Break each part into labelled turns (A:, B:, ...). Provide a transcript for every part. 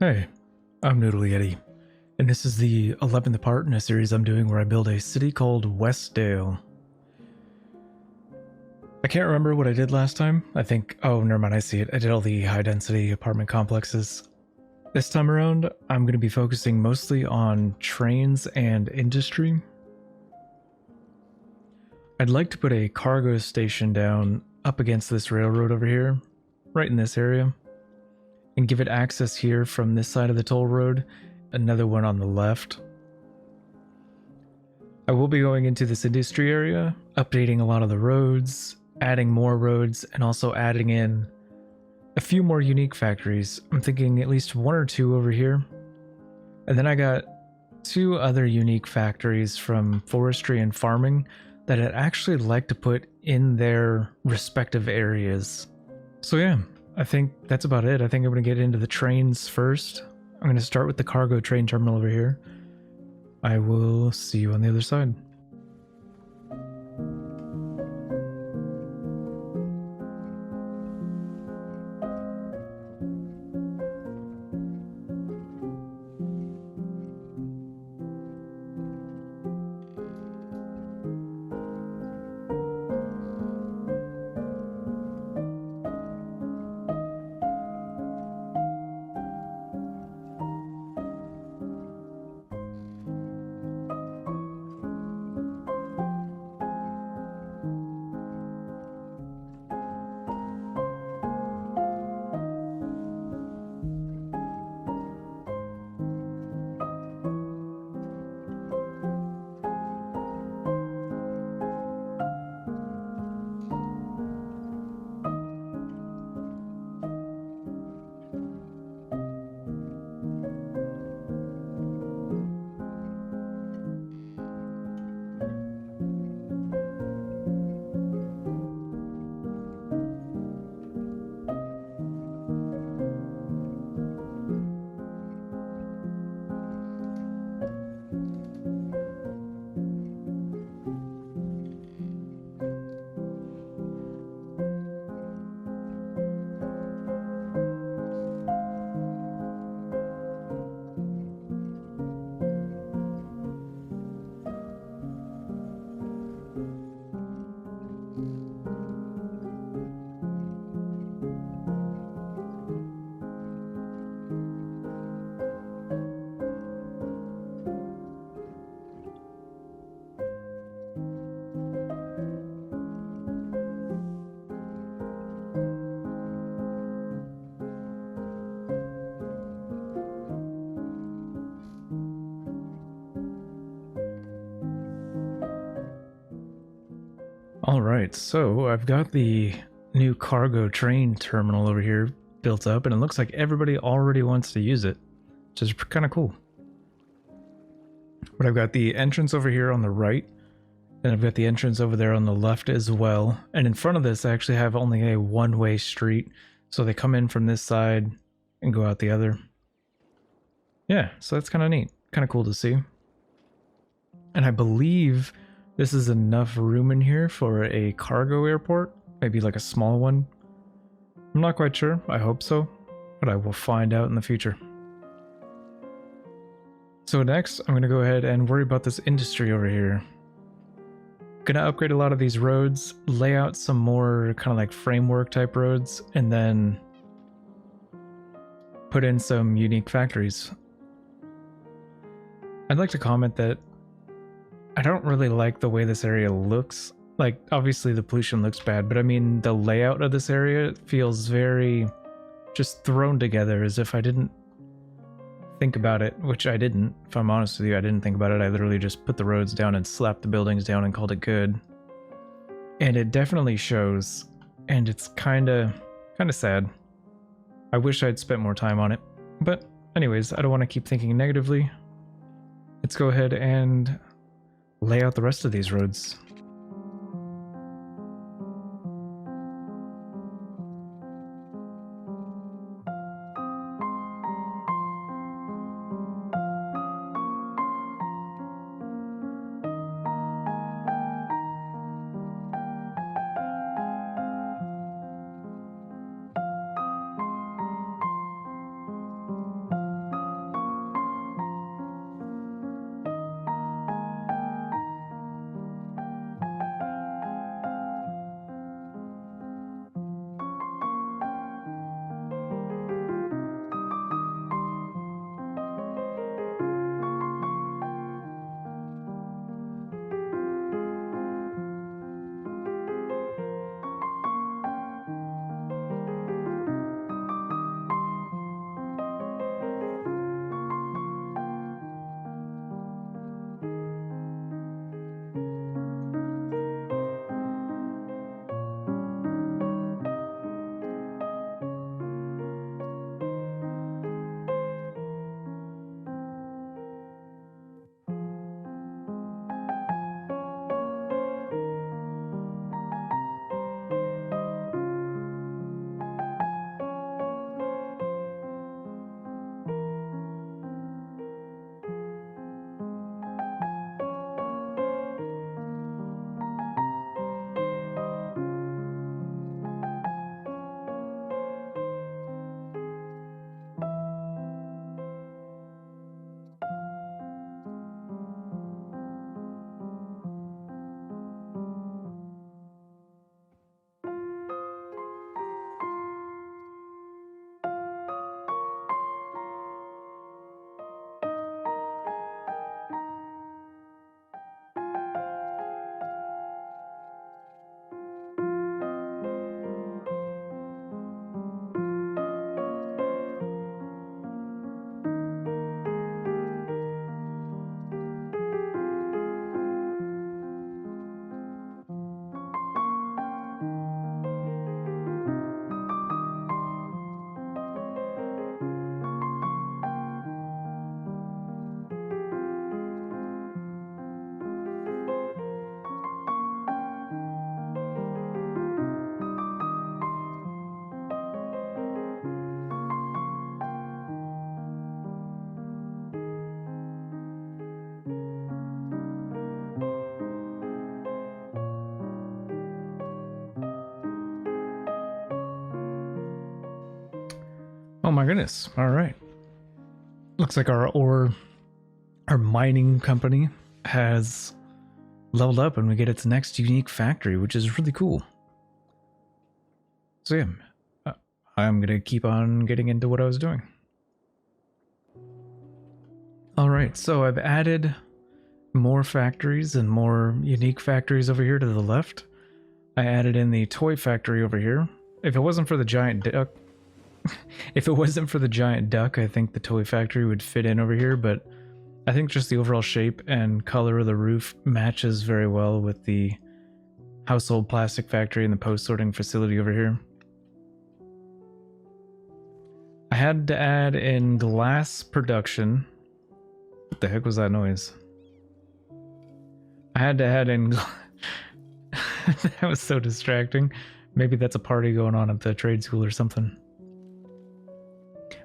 A: Hey, I'm Noodle Yeti, and this is the 11th part in a series I'm doing where I build a city called Westdale. I can't remember what I did last time. Oh, never mind, I see it. I did all the high-density apartment complexes. This time around, I'm going to be focusing mostly on trains and industry. I'd like to put a cargo station down up against this railroad over here, right in this area, and give it access here from this side of the toll road, another one on the left. I will be going into this industry area, updating a lot of the roads, adding more roads, and also adding in a few more unique factories. I'm thinking at least one or two over here. And then I got two other unique factories from forestry and farming that I'd actually like to put in their respective areas. So yeah, I think that's about it. I think I'm going to get into the trains first. I'm going to start with the cargo train terminal over here. I will see you on the other side. Alright, so I've got the new cargo train terminal over here built up, and it looks like everybody already wants to use it, which is kind of cool. But I've got the entrance over here on the right, and I've got the entrance over there on the left as well. And in front of this, I actually have only a one-way street, so they come in from this side and go out the other. Yeah, so that's kind of neat. Kind of cool to see. And I believe this is enough room in here for a cargo airport, maybe like a small one. I'm not quite sure, I hope so, but I will find out in the future. So next, I'm going to go ahead and worry about this industry over here. Gonna upgrade a lot of these roads, lay out some more kind of like framework type roads, and then put in some unique factories. I'd like to comment that I don't really like the way this area looks. Like, obviously the pollution looks bad, but I mean, the layout of this area feels very just thrown together as if I didn't think about it, which I didn't. If I'm honest with you, I didn't think about it. I literally just put the roads down and slapped the buildings down and called it good. And it definitely shows, and it's kind of sad. I wish I'd spent more time on it. But anyways, I don't want to keep thinking negatively. Let's go ahead and lay out the rest of these roads. Oh my goodness. All right. Looks like our mining company has leveled up and we get its next unique factory, which is really cool. So yeah, I'm going to keep on getting into what I was doing. All right, so I've added more factories and more unique factories over here to the left. I added in the toy factory over here. If it wasn't for the giant duck, I think the toy factory would fit in over here, but I think just the overall shape and color of the roof matches very well with the household plastic factory and the post-sorting facility over here. I had to add in glass production. What the heck was that noise? I had to add in... That was so distracting. Maybe that's a party going on at the trade school or something.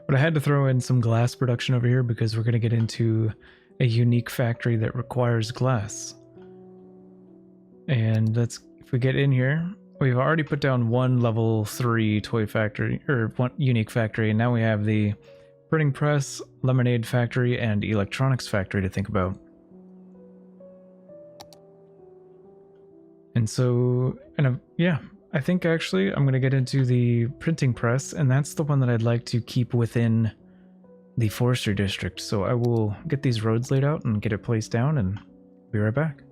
A: But I had to throw in some glass production over here because we're going to get into a unique factory that requires glass. And if we get in here, we've already put down one level 3 toy factory, or one unique factory, and now we have the printing press, lemonade factory, and electronics factory to think about. And so, yeah, I think actually I'm going to get into the printing press, and that's the one that I'd like to keep within the forestry district. So I will get these roads laid out and get it placed down and be right back.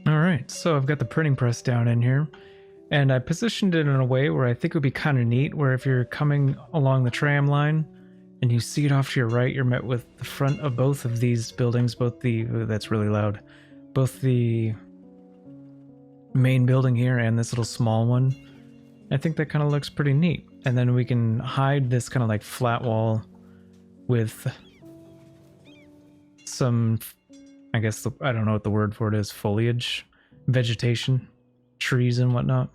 A: Alright, so I've got the printing press down in here, and I positioned it in a way where I think it would be kind of neat, where if you're coming along the tram line and you see it off to your right, you're met with the front of both of these buildings, that's really loud, both the main building here and this little small one. I think that kind of looks pretty neat. And then we can hide this kind of like flat wall with some, I guess, I don't know what the word for it is, foliage, vegetation, trees and whatnot.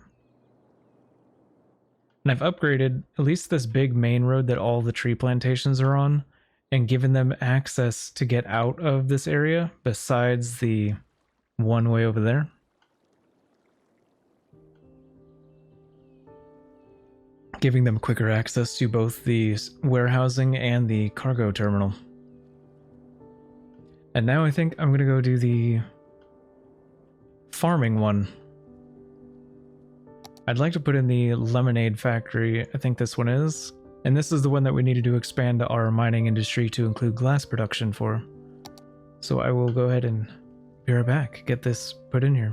A: And I've upgraded at least this big main road that all the tree plantations are on and given them access to get out of this area besides the one way over there. Giving them quicker access to both the warehousing and the cargo terminal. And now I think I'm going to go do the farming one. I'd like to put in the lemonade factory, I think this one is. And this is the one that we needed to expand our mining industry to include glass production for. So I will go ahead and be right back, get this put in here.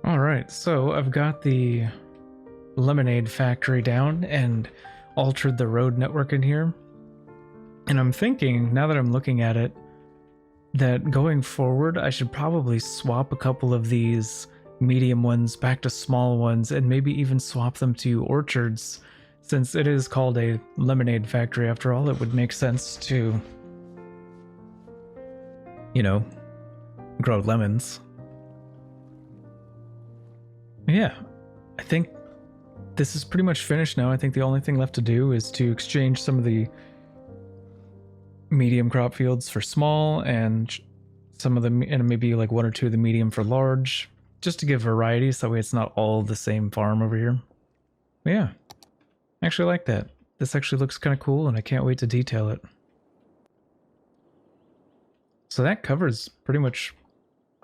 A: Alright, so I've got the lemonade factory down, and altered the road network in here. And I'm thinking, now that I'm looking at it, that going forward, I should probably swap a couple of these medium ones back to small ones and maybe even swap them to orchards. Since it is called a lemonade factory after all, it would make sense to, you know, grow lemons. Yeah, I think this is pretty much finished now. I think the only thing left to do is to exchange some of the medium crop fields for small and some of them, and maybe like one or two of the medium for large, just to give variety so that way it's not all the same farm over here. But yeah, I actually like that. This actually looks kind of cool and I can't wait to detail it. So that covers pretty much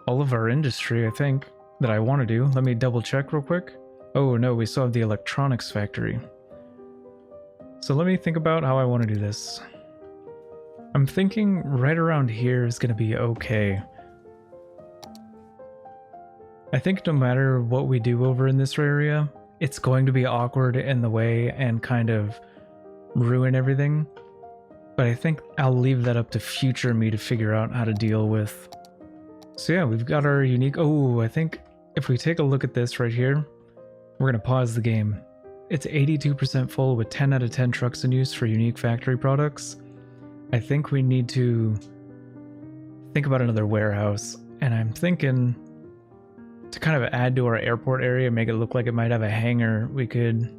A: all of our industry, I think, that I want to do. Let me double check real quick. Oh no, we still have the electronics factory. So let me think about how I want to do this. I'm thinking right around here is going to be okay. I think no matter what we do over in this area, it's going to be awkward in the way and kind of ruin everything. But I think I'll leave that up to future me to figure out how to deal with. So yeah, we've got our unique... Oh, I think if we take a look at this right here, we're going to pause the game. It's 82% full with 10 out of 10 trucks in use for unique factory products. I think we need to think about another warehouse. And I'm thinking to kind of add to our airport area, make it look like it might have a hangar, we could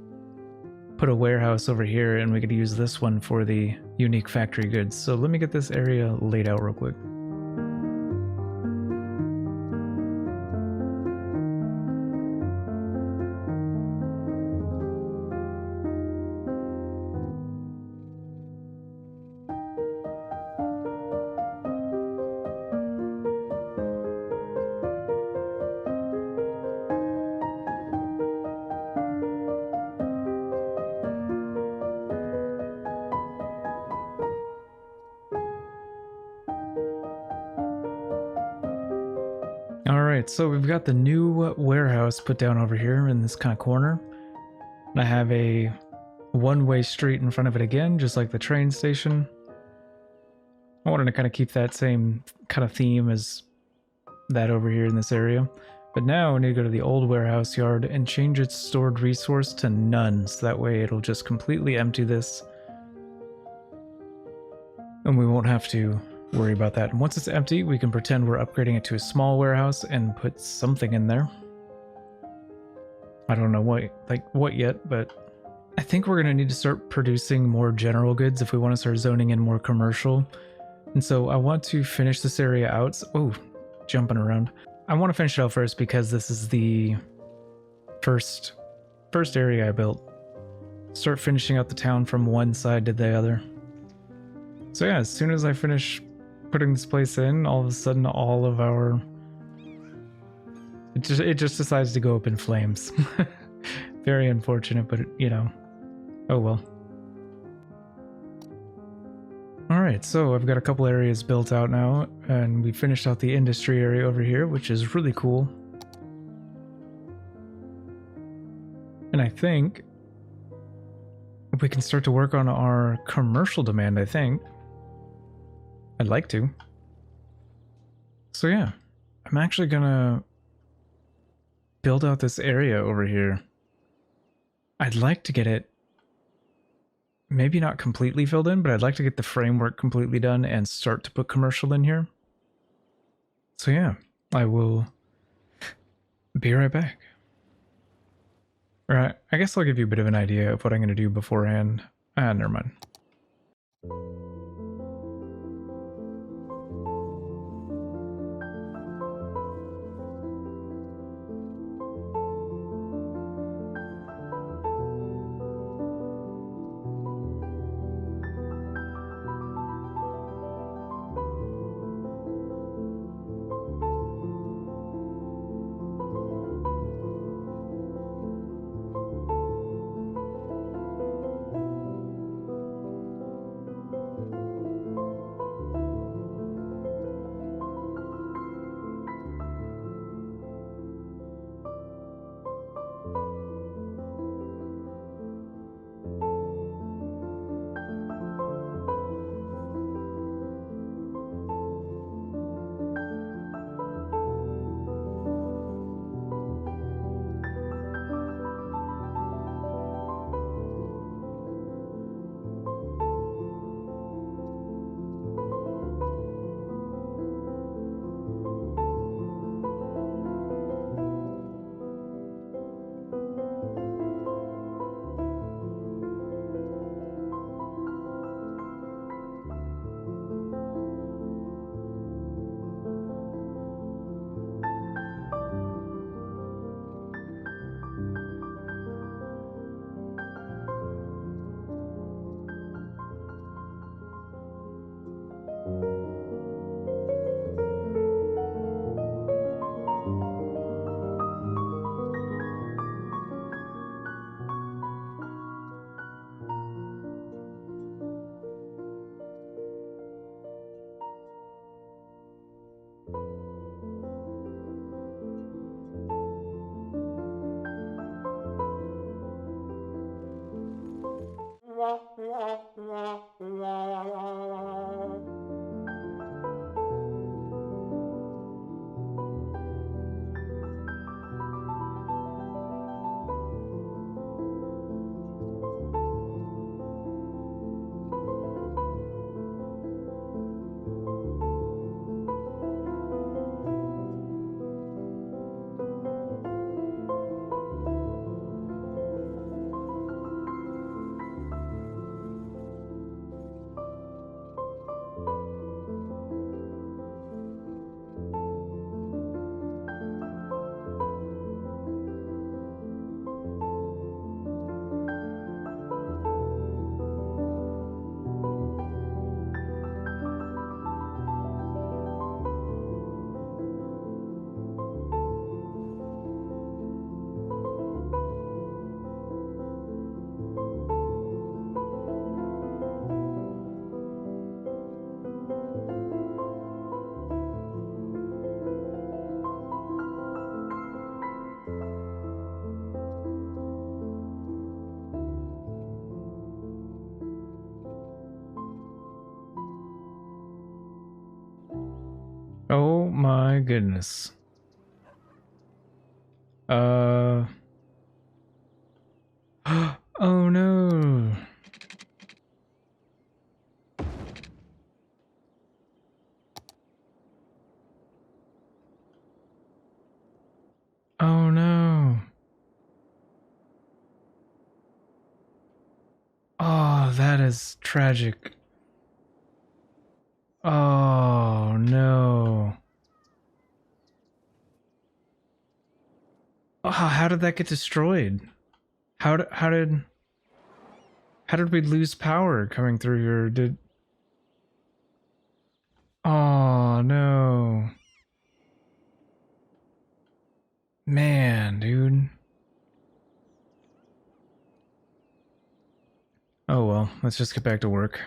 A: put a warehouse over here and we could use this one for the unique factory goods. So let me get this area laid out real quick. Alright, so we've got the new warehouse put down over here in this kind of corner. And I have a one-way street in front of it again, just like the train station. I wanted to kind of keep that same kind of theme as that over here in this area. But now we need to go to the old warehouse yard and change its stored resource to none, so that way it'll just completely empty this. And we won't have to worry about that. And once it's empty, we can pretend we're upgrading it to a small warehouse and put something in there. I don't know what yet, but I think we're going to need to start producing more general goods if we want to start zoning in more commercial. And so I want to finish this area out. Oh, jumping around. I want to finish it out first because this is the first area I built. Start finishing out the town from one side to the other. So yeah, as soon as I finish putting this place in, all of a sudden all of our... It just decides to go up in flames. Very unfortunate, but you know, oh well. Alright, so I've got a couple areas built out now, and we finished out the industry area over here, which is really cool. And I think we can start to work on our commercial demand, I think. I'd like to. So yeah, I'm actually gonna build out this area over here. I'd like to get it maybe not completely filled in, but I'd like to get the framework completely done and start to put commercial in here. So yeah, I will be right back. Alright, I guess I'll give you a bit of an idea of what I'm going to do beforehand. Never mind. Oh my goodness. Oh no. Oh no. Oh, that is tragic. Oh no. Oh, how did that get destroyed? How did we lose power coming through here? Oh no. Man, dude. Oh well, let's just get back to work.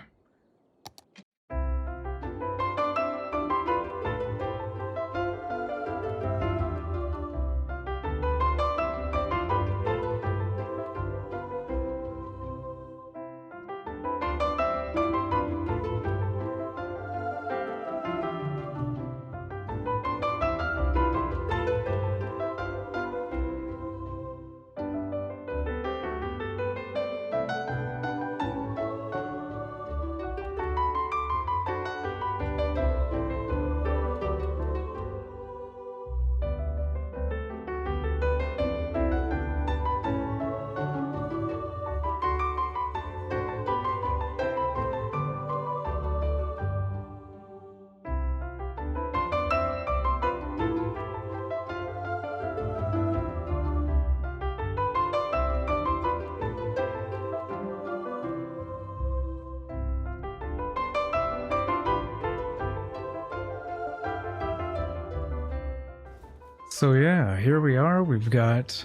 A: So yeah, here we are. We've got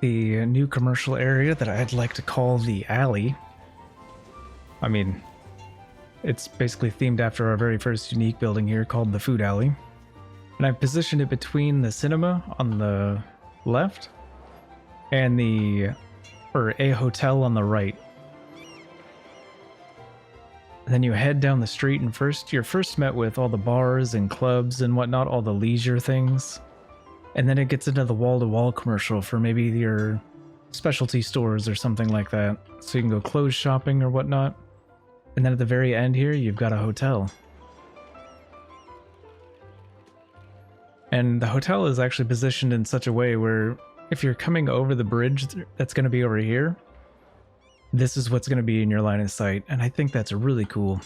A: the new commercial area that I'd like to call the alley. I mean, it's basically themed after our very first unique building here called the Food Alley. And I've positioned it between the cinema on the left and a hotel on the right. And then you head down the street and you're first met with all the bars and clubs and whatnot, all the leisure things. And then it gets into the wall-to-wall commercial for maybe your specialty stores or something like that. So you can go clothes shopping or whatnot. And then at the very end here, you've got a hotel. And the hotel is actually positioned in such a way where if you're coming over the bridge that's going to be over here, this is what's going to be in your line of sight. And I think that's really cool.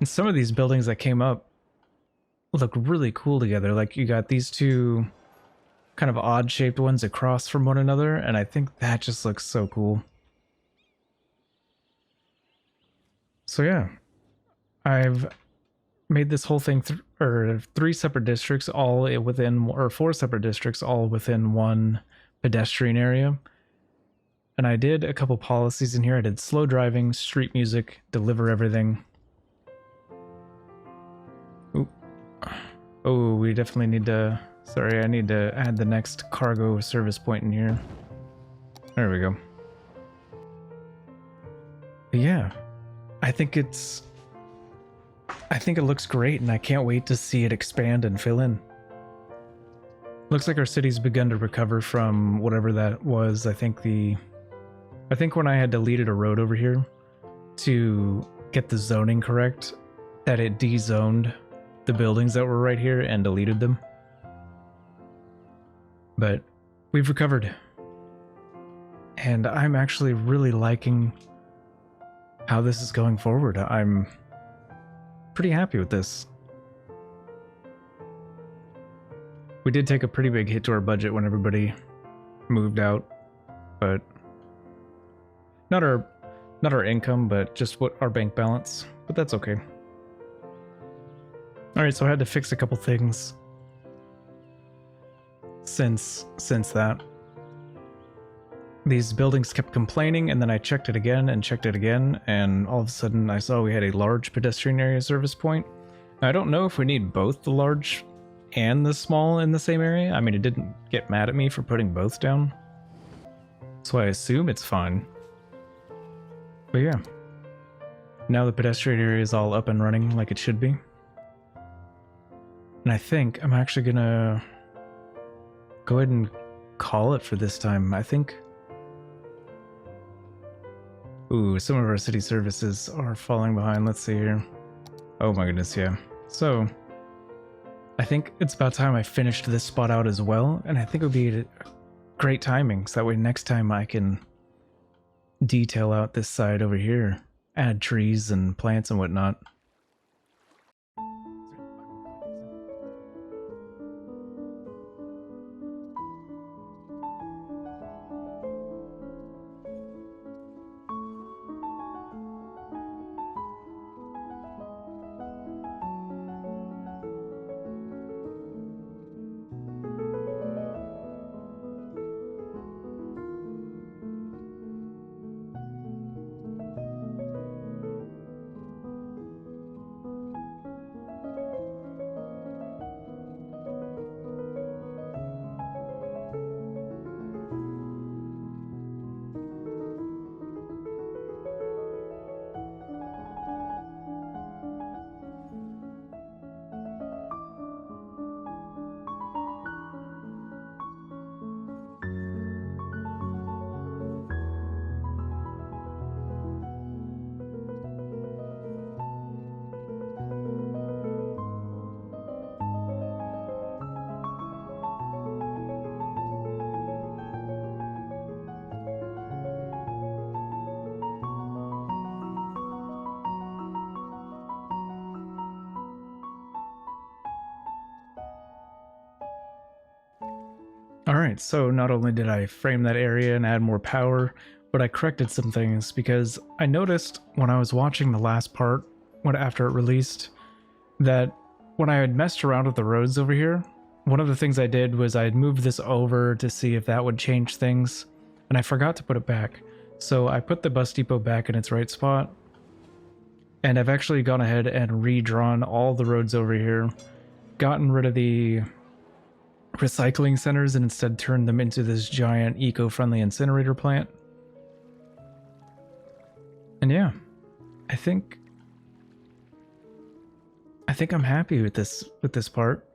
A: And some of these buildings that came up look really cool together. Like you got these two kind of odd shaped ones across from one another, and I think that just looks so cool. So yeah, I've made this whole thing three separate districts all within, or four separate districts all within one pedestrian area. And I did a couple policies in here. I did slow driving, street music, deliver everything. Oh, we definitely need to Sorry, I need to add the next cargo service point in here. There we go. But yeah, I think it looks great, and I can't wait to see it expand and fill in. Looks like our city's begun to recover from whatever that was. I think when I had deleted a road over here to get the zoning correct, that it de-zoned the buildings that were right here and deleted them. But we've recovered. And I'm actually really liking how this is going forward. I'm pretty happy with this. We did take a pretty big hit to our budget when everybody moved out, but not our income, but just what our bank balance, but that's okay. All right, so I had to fix a couple things since that. These buildings kept complaining, and then I checked it again, and all of a sudden I saw we had a large pedestrian area service point. Now, I don't know if we need both the large and the small in the same area. I mean, it didn't get mad at me for putting both down, so I assume it's fine. But yeah, now the pedestrian area is all up and running like it should be. And I think I'm actually gonna go ahead and call it for this time. I think... Ooh, some of our city services are falling behind. Let's see here. Oh my goodness, yeah. So, I think it's about time I finished this spot out as well, and I think it would be great timing, so that way next time I can detail out this side over here, add trees and plants and whatnot. Alright, so not only did I frame that area and add more power, but I corrected some things because I noticed when I was watching the last part, after it released, that when I had messed around with the roads over here, one of the things I did was I had moved this over to see if that would change things, and I forgot to put it back. So I put the bus depot back in its right spot, and I've actually gone ahead and redrawn all the roads over here, gotten rid of the recycling centers and instead turned them into this giant eco-friendly incinerator plant. And yeah, I think I'm happy with this part.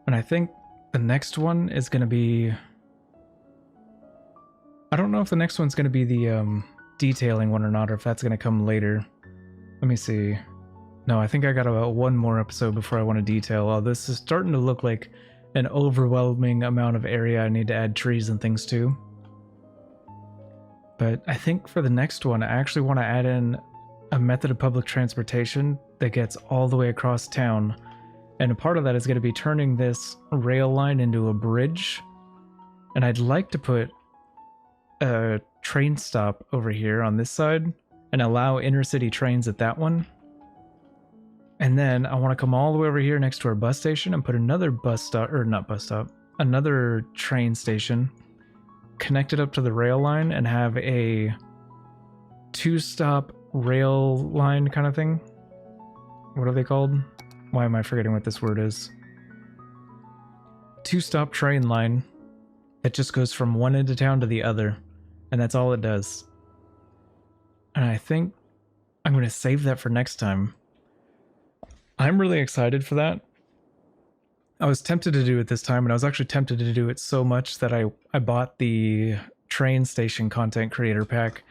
A: And I think the next one is going to be... I don't know if the next one's going to be the detailing one or not, or if that's going to come later. Let me see. No, I think I got about one more episode before I want to detail. Oh, this is starting to look like an overwhelming amount of area I need to add trees and things to. But I think for the next one, I actually want to add in a method of public transportation that gets all the way across town. And a part of that is going to be turning this rail line into a bridge. And I'd like to put a train stop over here on this side and allow intercity trains at that one. And then I want to come all the way over here next to our bus station and put another another train station connected up to the rail line and have a two-stop rail line kind of thing. What are they called? Why am I forgetting what this word is? 2-stop train line that just goes from one end of town to the other, and that's all it does. And I think I'm going to save that for next time. I'm really excited for that. I was tempted to do it this time, and I was actually tempted to do it so much that I bought the train station content creator pack.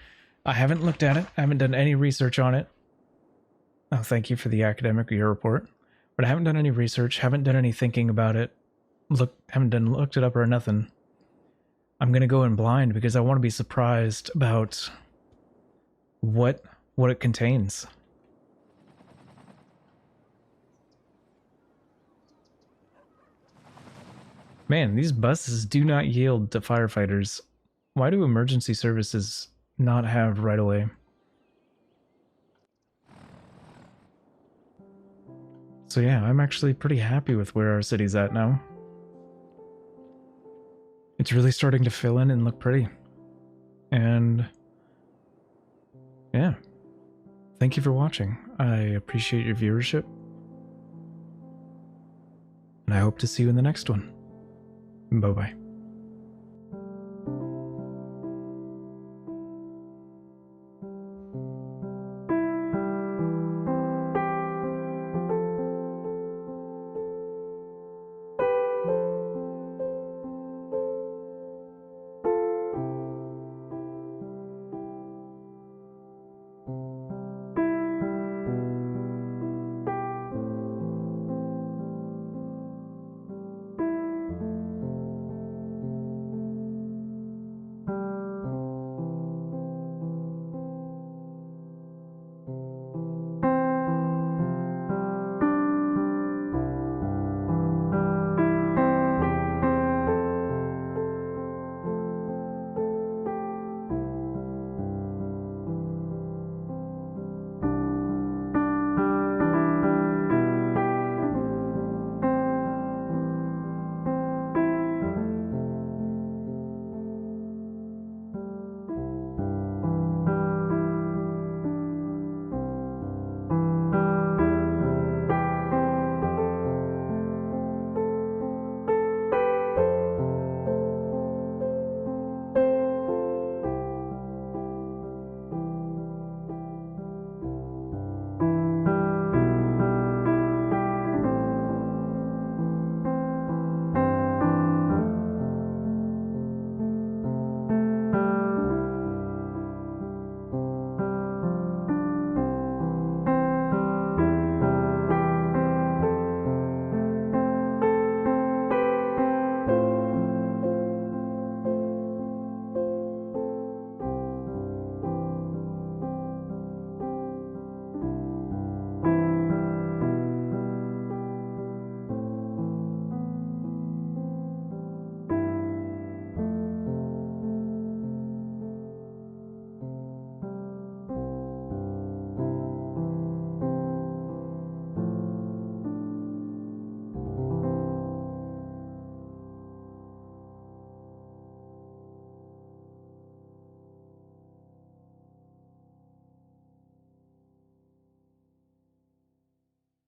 A: I haven't looked at it. I haven't done any research on it. Oh, thank you for the academic year report. But I haven't done any research, haven't done any thinking about it. Haven't looked it up or nothing. I'm going to go in blind because I want to be surprised about what it contains. Man, these buses do not yield to firefighters. Why do emergency services not have right away? So yeah, I'm actually pretty happy with where our city's at now. It's really starting to fill in and look pretty. And yeah, thank you for watching. I appreciate your viewership. And I hope to see you in the next one. Bye-bye.